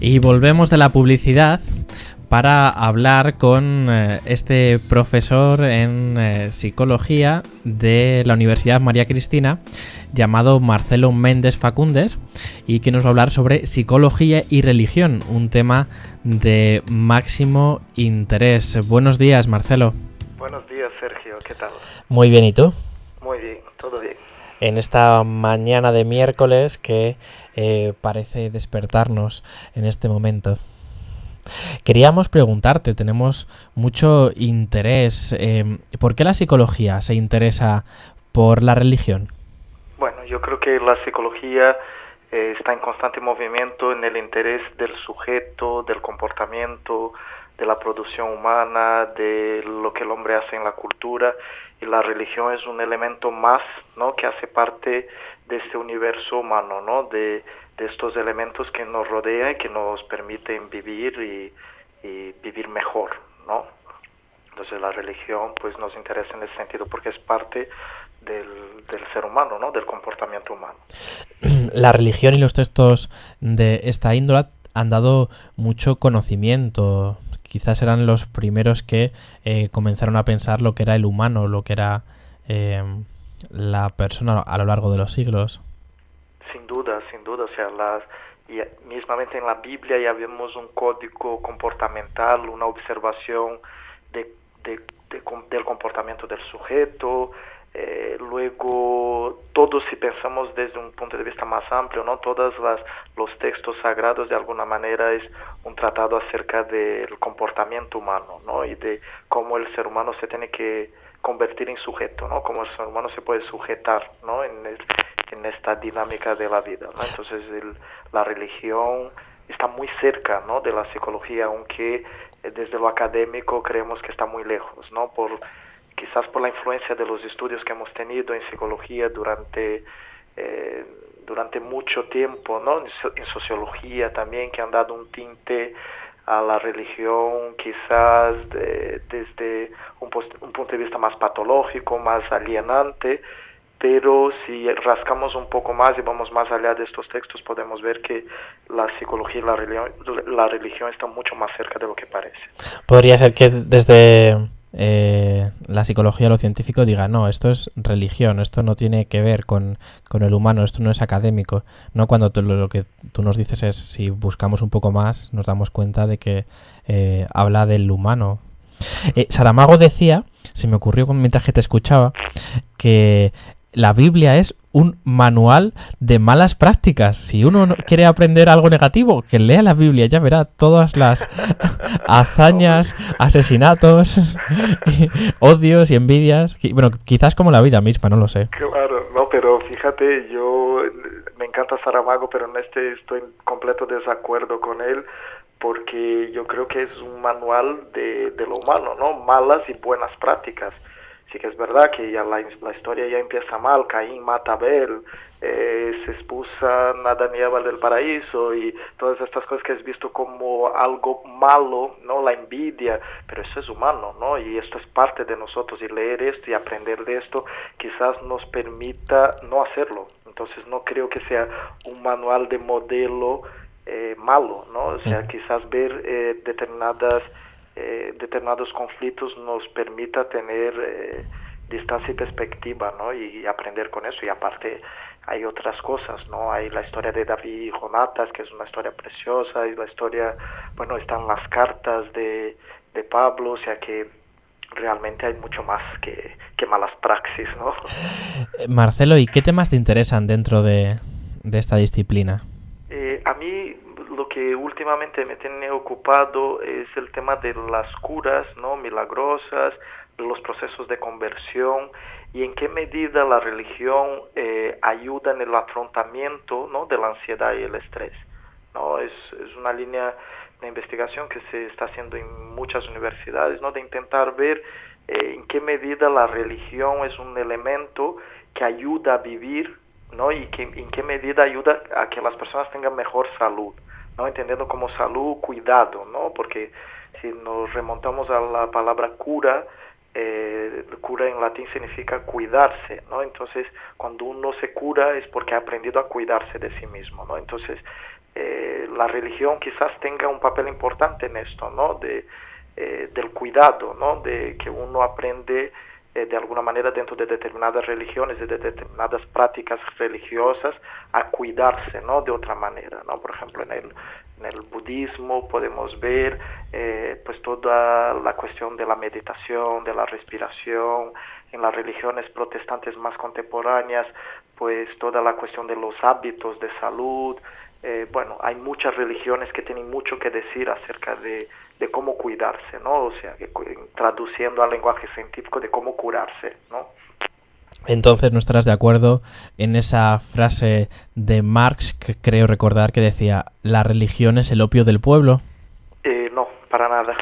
Y volvemos de la publicidad para hablar con este profesor en psicología de la Universidad María Cristina, llamado Marcelo Méndez Facúndez, y que nos va a hablar sobre psicología y religión, un tema de máximo interés. Buenos días, Marcelo. Buenos días, Sergio, ¿qué tal? Muy bien, ¿y tú? Muy bien, todo bien. En esta mañana de miércoles que parece despertarnos en este momento. Queríamos preguntarte, tenemos mucho interés, ¿por qué la psicología se interesa por la religión? Bueno, yo creo que la psicología está en constante movimiento en el interés del sujeto, del comportamiento, de la producción humana, de lo que el hombre hace en la cultura, y la religión es un elemento más, ¿no?, que hace parte de este universo humano, ¿no?, de estos elementos que nos rodean y que nos permiten vivir y vivir mejor, ¿no? Entonces la religión pues nos interesa en ese sentido porque es parte del ser humano, ¿no?, del comportamiento humano. La religión y los textos de esta índole han dado mucho conocimiento. Quizás eran los primeros que comenzaron a pensar lo que era el humano, lo que era la persona a lo largo de los siglos. Sin duda, o sea, y mismamente en la Biblia ya vemos un código comportamental, una observación del comportamiento del sujeto. Luego, todos, si pensamos desde un punto de vista más amplio, ¿no?, los textos sagrados de alguna manera es un tratado acerca del comportamiento humano, ¿no?, y de cómo el ser humano se tiene que convertir en sujeto, ¿no?, cómo el ser humano se puede sujetar, ¿no?, en esta dinámica de la vida, ¿no? Entonces la religión está muy cerca, ¿no?, de la psicología, aunque desde lo académico creemos que está muy lejos, ¿no?, quizás por la influencia de los estudios que hemos tenido en psicología durante mucho tiempo, ¿no?, en sociología también, que han dado un tinte a la religión quizás desde un punto de vista más patológico, más alienante. Pero si rascamos un poco más y vamos más allá de estos textos, podemos ver que la psicología y la religión están mucho más cerca de lo que parece. Podría ser que desde la psicología o lo científico diga, no, esto es religión, esto no tiene que ver con el humano, esto no es académico. No, cuando lo que tú nos dices es, si buscamos un poco más, nos damos cuenta de que habla del humano. Saramago decía, se me ocurrió mientras que te escuchaba, que la Biblia es un manual de malas prácticas. Si uno quiere aprender algo negativo, que lea la Biblia, ya verá todas las hazañas, asesinatos, odios y envidias. Bueno, quizás como la vida misma, no lo sé. Claro, no, pero fíjate, yo me encanta Saramago, pero en estoy en completo desacuerdo con él, porque yo creo que es un manual de lo humano, ¿no? Malas y buenas prácticas. Sí que es verdad que ya la historia ya empieza mal. Caín mata a Abel, se expulsa a Adán y Eva del paraíso y todas estas cosas que es visto como algo malo, ¿no?, la envidia, pero eso es humano, ¿no?, y esto es parte de nosotros, y leer esto y aprender de esto quizás nos permita no hacerlo. Entonces no creo que sea un manual de modelo malo, ¿no? O sea, quizás ver determinados conflictos nos permita tener distancia y perspectiva, ¿no?, y aprender con eso. Y aparte hay otras cosas, ¿no? Hay la historia de David y Jonatas, que es una historia preciosa, y la historia, bueno, están las cartas de Pablo, o sea que realmente hay mucho más que malas praxis, ¿no? Marcelo, ¿y qué temas te interesan dentro de esta disciplina? A mí lo que últimamente me tiene ocupado es el tema de las curas, ¿no?, milagrosas, los procesos de conversión, y en qué medida la religión ayuda en el afrontamiento, ¿no?, de la ansiedad y el estrés, ¿no? Es una línea de investigación que se está haciendo en muchas universidades, ¿no?, de intentar ver en qué medida la religión es un elemento que ayuda a vivir, ¿no?, y en qué medida ayuda a que las personas tengan mejor salud, ¿no?, entendiendo como salud cuidado, ¿no?, porque si nos remontamos a la palabra cura, cura en latín significa cuidarse, ¿no? Entonces, cuando uno se cura es porque ha aprendido a cuidarse de sí mismo, ¿no? Entonces, la religión quizás tenga un papel importante en esto, ¿no? Del cuidado, ¿no? De que uno aprende de alguna manera dentro de determinadas religiones, de determinadas prácticas religiosas, a cuidarse, ¿no? De otra manera, ¿no? Por ejemplo, en el budismo podemos ver pues toda la cuestión de la meditación, de la respiración. En las religiones protestantes más contemporáneas, pues toda la cuestión de los hábitos de salud. Bueno, hay muchas religiones que tienen mucho que decir acerca de cómo cuidarse, ¿no? O sea, traduciendo al lenguaje científico, de cómo curarse, ¿no? Entonces, ¿no estarás de acuerdo en esa frase de Marx, que creo recordar, que decía, la religión es el opio del pueblo? No, para nada.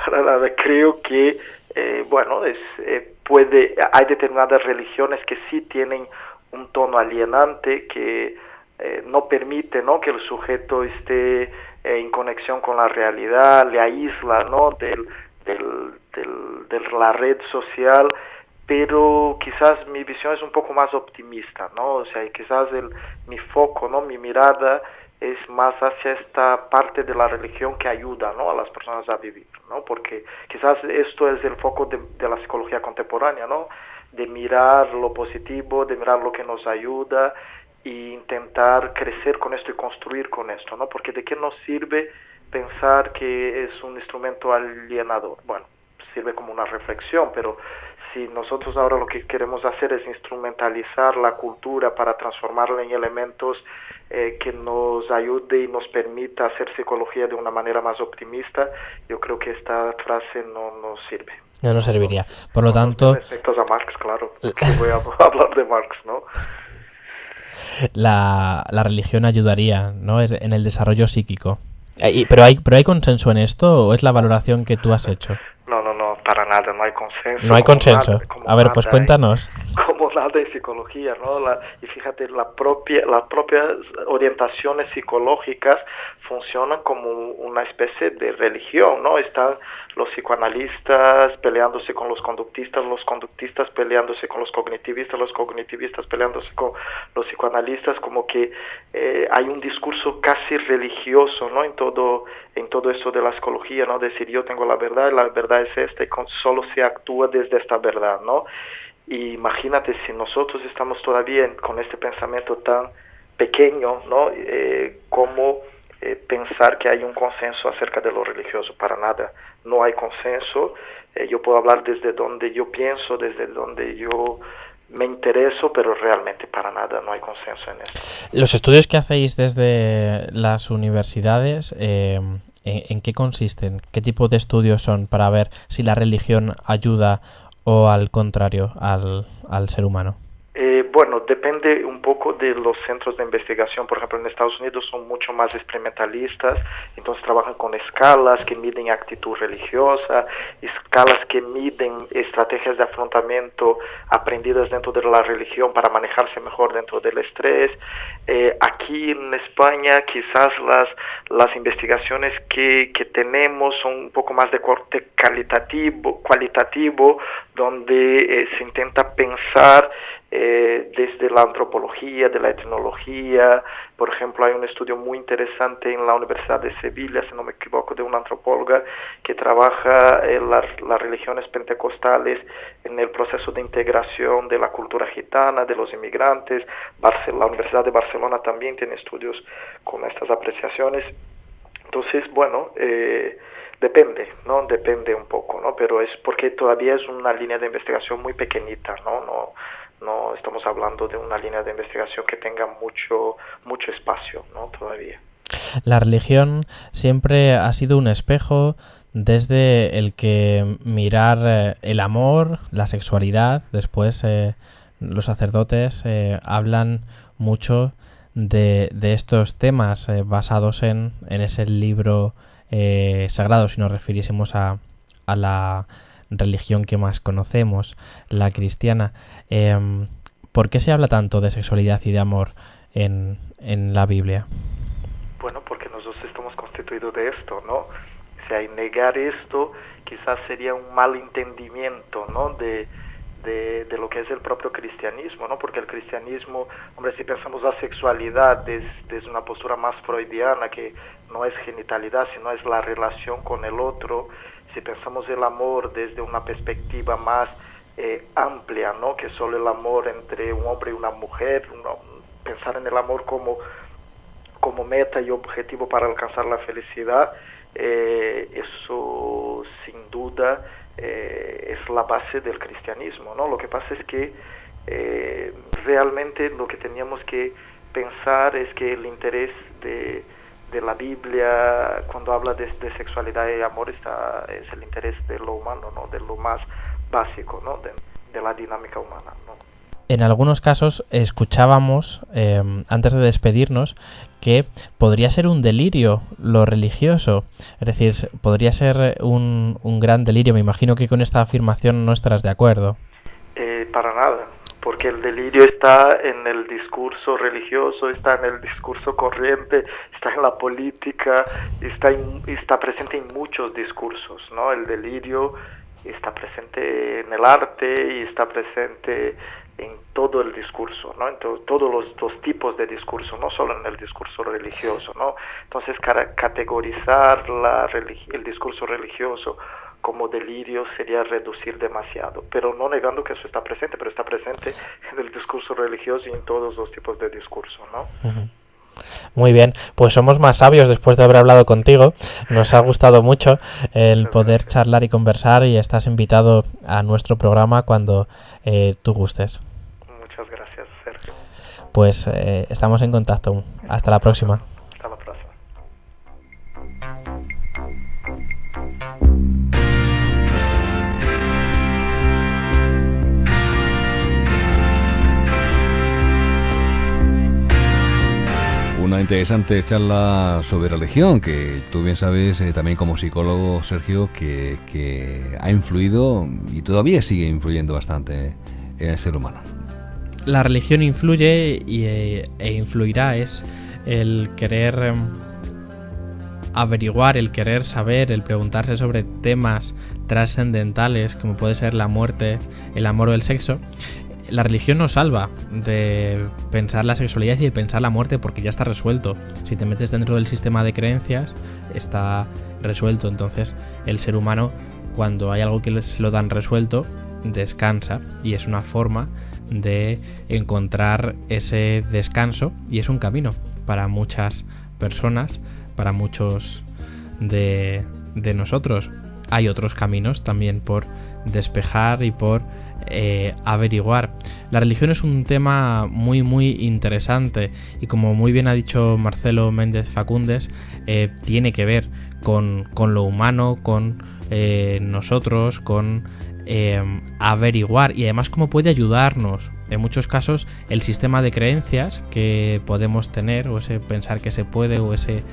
Para nada. Creo que, bueno, hay determinadas religiones que sí tienen un tono alienante, que no permite, ¿no?, que el sujeto esté en conexión con la realidad, le aísla, ¿no?, de la red social, pero quizás mi visión es un poco más optimista, ¿no? O sea, quizás mi foco, ¿no?, mi mirada es más hacia esta parte de la religión que ayuda, ¿no?, a las personas a vivir, ¿no? Porque quizás esto es el foco de la psicología contemporánea, ¿no?, de mirar lo positivo, de mirar lo que nos ayuda y intentar crecer con esto y construir con esto, ¿no? Porque ¿de qué nos sirve pensar que es un instrumento alienador? Bueno, sirve como una reflexión, pero si nosotros ahora lo que queremos hacer es instrumentalizar la cultura para transformarla en elementos que nos ayude y nos permita hacer psicología de una manera más optimista, yo creo que esta frase no nos sirve. No nos serviría. Por lo tanto... Respecto a Marx, claro, porque voy a hablar de Marx, ¿no? La religión ayudaría, ¿no?, en el desarrollo psíquico. ¿Pero hay consenso en esto o es la valoración que tú has hecho? No, para nada, no hay consenso. No hay consenso. A ver, pues cuéntanos. Como nada en psicología, ¿no? Y fíjate, las propias orientaciones psicológicas funcionan como una especie de religión, ¿no? Están los psicoanalistas peleándose con los conductistas peleándose con los cognitivistas peleándose con los psicoanalistas, como que hay un discurso casi religioso, ¿no?, en todo eso de la psicología, ¿no? Decir, yo tengo la verdad y la verdad es esta y solo se actúa desde esta verdad, ¿no? Y imagínate si nosotros estamos todavía con este pensamiento tan pequeño, ¿no? ¿Cómo pensar que hay un consenso acerca de lo religioso? Para nada, no hay consenso. Yo puedo hablar desde donde yo pienso, desde donde yo me intereso, pero realmente para nada no hay consenso en esto. Los estudios que hacéis desde las universidades, ¿en qué consisten? ¿Qué tipo de estudios son para ver si la religión ayuda o al contrario al ser humano? Bueno, depende un poco de los centros de investigación. Por ejemplo, en Estados Unidos son mucho más experimentalistas, entonces trabajan con escalas que miden actitud religiosa, escalas que miden estrategias de afrontamiento aprendidas dentro de la religión para manejarse mejor dentro del estrés. Aquí en España quizás las investigaciones que tenemos son un poco más de corte cualitativo, donde se intenta pensar desde la antropología, de la etnología. Por ejemplo, hay un estudio muy interesante en la Universidad de Sevilla, si no me equivoco, de una antropóloga que trabaja las religiones pentecostales en el proceso de integración de la cultura gitana, de los inmigrantes. La Universidad de Barcelona también tiene estudios con estas apreciaciones. Entonces, bueno, depende, ¿no? Depende un poco, ¿no? Pero es porque todavía es una línea de investigación muy pequeñita, ¿no? No estamos hablando de una línea de investigación que tenga mucho espacio, ¿no? Todavía. La religión siempre ha sido un espejo desde el que mirar el amor, la sexualidad. Después los sacerdotes hablan mucho de estos temas basados en ese libro sagrado, si nos refiriésemos a la religión que más conocemos, la cristiana. ¿Por qué se habla tanto de sexualidad y de amor en la Biblia? Bueno, porque nosotros estamos constituidos de esto, ¿no? O sea, y negar esto quizás sería un mal entendimiento, ¿no? de de lo que es el propio cristianismo, ¿no? Porque el cristianismo, hombre, si pensamos la sexualidad desde una postura más freudiana, que no es genitalidad, sino es la relación con el otro, si pensamos el amor desde una perspectiva más amplia, ¿no? Que solo el amor entre un hombre y una mujer, pensar en el amor como meta y objetivo para alcanzar la felicidad, eso sin duda es la base del cristianismo, ¿no? Lo que pasa es que realmente lo que teníamos que pensar es que el interés de la Biblia cuando habla de sexualidad y amor es el interés de lo humano, ¿no? De lo más básico, ¿no? De la dinámica humana, ¿no? En algunos casos escuchábamos, antes de despedirnos, que podría ser un delirio lo religioso. Es decir, podría ser un gran delirio. Me imagino que con esta afirmación no estarás de acuerdo. Para nada, porque el delirio está en el discurso religioso, está en el discurso corriente, está en la política, está presente en muchos discursos, ¿no? El delirio está presente en el arte y está presente en todo el discurso, ¿no? En todos los tipos de discurso, no solo en el discurso religioso, ¿no? Entonces, categorizar el discurso religioso como delirio sería reducir demasiado, pero no negando que eso está presente, pero está presente en el discurso religioso y en todos los tipos de discurso, ¿no? Uh-huh. Muy bien, pues somos más sabios después de haber hablado contigo. Nos ha gustado mucho el poder charlar y conversar, y estás invitado a nuestro programa cuando tú gustes. Muchas gracias, Sergio. Pues estamos en contacto. Hasta la próxima. Hasta la próxima. Una interesante charla sobre religión, que tú bien sabes también como psicólogo, Sergio, que ha influido y todavía sigue influyendo bastante en el ser humano. La religión influye e influirá, es el querer averiguar, el querer saber, el preguntarse sobre temas trascendentales como puede ser la muerte, el amor o el sexo. La religión nos salva de pensar la sexualidad y de pensar la muerte, porque ya está resuelto. Si te metes dentro del sistema de creencias, está resuelto. Entonces, el ser humano, cuando hay algo que se lo dan resuelto, descansa, y es una forma de encontrar ese descanso, y es un camino para muchas personas, para muchos de nosotros. Hay otros caminos también por despejar y por averiguar. La religión es un tema muy muy interesante, y como muy bien ha dicho Marcelo Méndez Facundes, tiene que ver con lo humano, con nosotros, con averiguar, y además cómo puede ayudarnos. En muchos casos el sistema de creencias que podemos tener, o ese pensar que se puede, o ese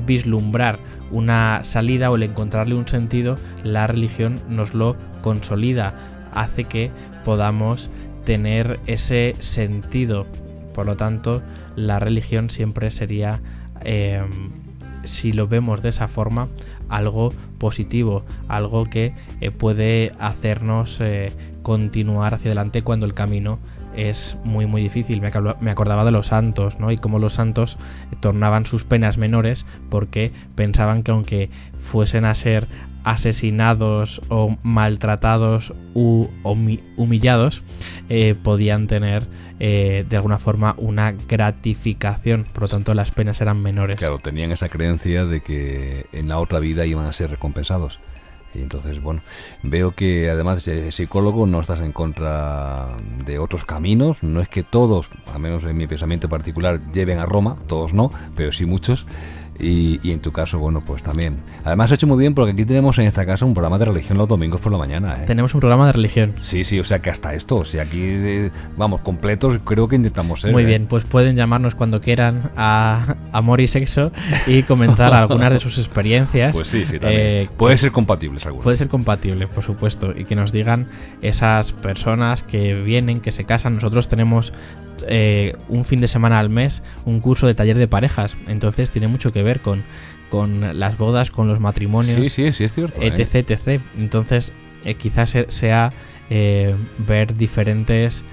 vislumbrar una salida o el encontrarle un sentido, la religión nos lo consolida, hace que podamos tener ese sentido. Por lo tanto, la religión siempre sería, si lo vemos de esa forma, algo positivo, algo que puede hacernos continuar hacia adelante cuando el camino es muy muy difícil. Me acordaba de los santos, ¿no? Y cómo los santos tornaban sus penas menores porque pensaban que aunque fuesen a ser asesinados o maltratados u humillados, podían tener de alguna forma una gratificación. Por lo tanto, las penas eran menores. Claro, tenían esa creencia de que en la otra vida iban a ser recompensados. Y entonces, bueno, veo que además de psicólogo no estás en contra de otros caminos. No es que todos, al menos en mi pensamiento particular, lleven a Roma, todos no, pero sí muchos. Y en tu caso, bueno, pues también. Además, has hecho muy bien, porque aquí tenemos en esta casa un programa de religión los domingos por la mañana, ¿eh? Tenemos un programa de religión. Sí, o sea que hasta esto, o sea, aquí vamos, completos creo que intentamos ser. Muy bien, pues pueden llamarnos cuando quieran a Amor y Sexo y comentar algunas de sus experiencias. Pues sí, también. Puede ser compatibles algunas. Puede ser compatible, por supuesto, y que nos digan esas personas que vienen, que se casan. Nosotros tenemos un fin de semana al mes un curso de taller de parejas, entonces tiene mucho que ver con las bodas, con los matrimonios, sí, es cierto, etc. Entonces quizás sea ver diferentes